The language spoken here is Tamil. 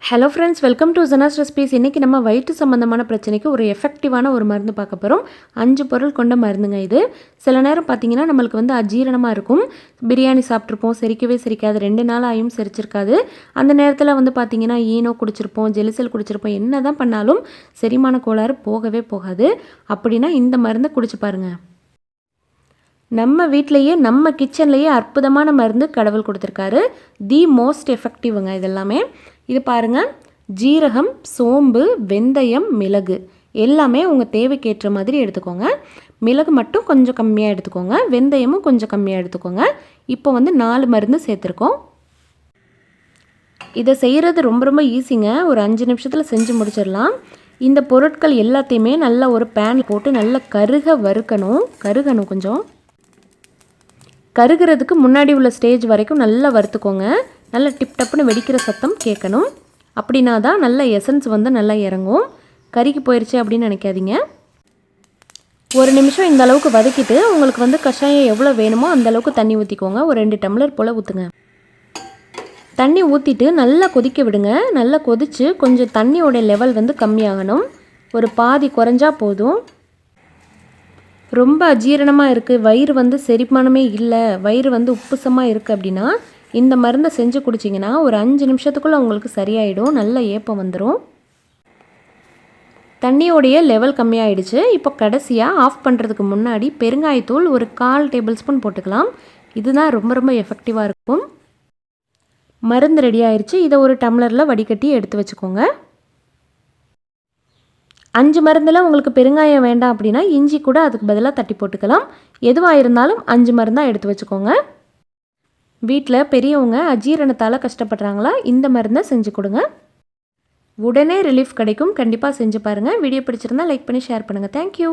Hello friends, welcome to Janas recipes. இன்றைக்கி நம்ம வயிற்று சம்மந்தமான பிரச்சனைக்கு ஒரு எஃபெக்டிவான ஒரு மருந்து பார்க்க போகிறோம். 5 பொருள் கொண்ட மருந்துங்க இது. சில நேரம் பார்த்திங்கன்னா நம்மளுக்கு அஜீரணமாக இருக்கும். பிரியாணி சாப்பிட்ருப்போம், செரிக்கவே செரிக்காது, 2 நாள் ஆயும் செரிச்சிருக்காது. அந்த நேரத்தில் பார்த்திங்கன்னா ஈனோ குடிச்சிருப்போம், ஜெலிசல் குடிச்சிருப்போம், என்ன தான் பண்ணாலும் செரிமான கோளாறு போகவே போகாது. அப்படின்னா இந்த மருந்தை குடிச்சு பாருங்கள். நம்ம வீட்டிலையே நம்ம கிச்சன்லேயே அற்புதமான மருந்து கடவுள் கொடுத்துருக்காரு. தி மோஸ்ட் எஃபெக்டிவ்ங்க இதெல்லாமே. இது பாருங்கள், ஜீரகம், சோம்பு, வெந்தயம், மிளகு எல்லாமே உங்கள் தேவைக்கேற்ற மாதிரி எடுத்துக்கோங்க. மிளகு மட்டும் கொஞ்சம் கம்மியாக எடுத்துக்கோங்க, வெந்தயமும் கொஞ்சம் கம்மியாக எடுத்துக்கோங்க. இப்போ 4 மருந்து சேர்த்துருக்கோம். இதை செய்கிறது ரொம்ப ரொம்ப ஈஸிங்க. ஒரு 5 நிமிஷத்தில் செஞ்சு முடிச்சிடலாம். இந்த பொருட்கள் எல்லாத்தையுமே நல்லா ஒரு பேன் போட்டு நல்லா கருகணும் கொஞ்சம். கருகிறதுக்கு முன்னாடி உள்ள ஸ்டேஜ் வரைக்கும் நல்லா வறுத்துக்கோங்க. நல்லா டிப் டப்புன்னு வெடிக்கிற சத்தம் கேட்கணும். அப்படின்னா தான் நல்ல எசன்ஸ் நல்லா இறங்கும். கறிக்கு போயிடுச்சு அப்படின்னு நினைக்காதீங்க. ஒரு நிமிஷம் இந்த அளவுக்கு வதக்கிட்டு உங்களுக்கு கஷாயம் எவ்வளோ வேணுமோ அந்த அளவுக்கு தண்ணி ஊற்றிக்கோங்க. ஒரு 2 டம்ளர் போல் ஊற்றுங்க. தண்ணி ஊற்றிட்டு நல்லா கொதிக்க விடுங்க. நல்லா கொதித்து கொஞ்சம் தண்ணியோட லெவல் கம்மியாகணும். ஒரு பாதி குறைஞ்சா போதும். ரொம்ப அஜீரணமாக இருக்குது, வயிறு செரிமானமே இல்லை, வயிறு உப்புசமாக இருக்குது அப்படின்னா இந்த மருந்தை செஞ்சு குடிச்சிங்கன்னா ஒரு 5 நிமிஷத்துக்குள்ளே உங்களுக்கு சரியாயிடும். நல்ல ஏப்பம் வந்துடும். தண்ணியோடைய லெவல் கம்மியாயிடுச்சு. இப்போ கடைசியாக ஆஃப் பண்ணுறதுக்கு முன்னாடி பெருங்காயத்தூள் ஒரு 1/4 டேபிள் ஸ்பூன் போட்டுக்கலாம். இதுதான் ரொம்ப ரொம்ப எஃபெக்டிவாக இருக்கும். மருந்து ரெடி ஆயிடுச்சு. இதை ஒரு டம்ளரில் வடிகட்டி எடுத்து வச்சுக்கோங்க. 5 மருந்தில் உங்களுக்கு பெருங்காயம் வேண்டாம் அப்படின்னா இஞ்சி கூட அதுக்கு பதிலாக தட்டி போட்டுக்கலாம். எதுவாக இருந்தாலும் 5 மருந்தாக எடுத்து வச்சுக்கோங்க. வீட்டில் பெரியவங்க அஜீரணத்தால் கஷ்டப்படுறாங்களா, இந்த மருந்தை செஞ்சு கொடுங்க. உடனே ரிலீஃப் கிடைக்கும். கண்டிப்பாக செஞ்சு பாருங்கள். வீடியோ பிடிச்சிருந்தால் லைக் பண்ணி ஷேர் பண்ணுங்கள். தேங்க்யூ.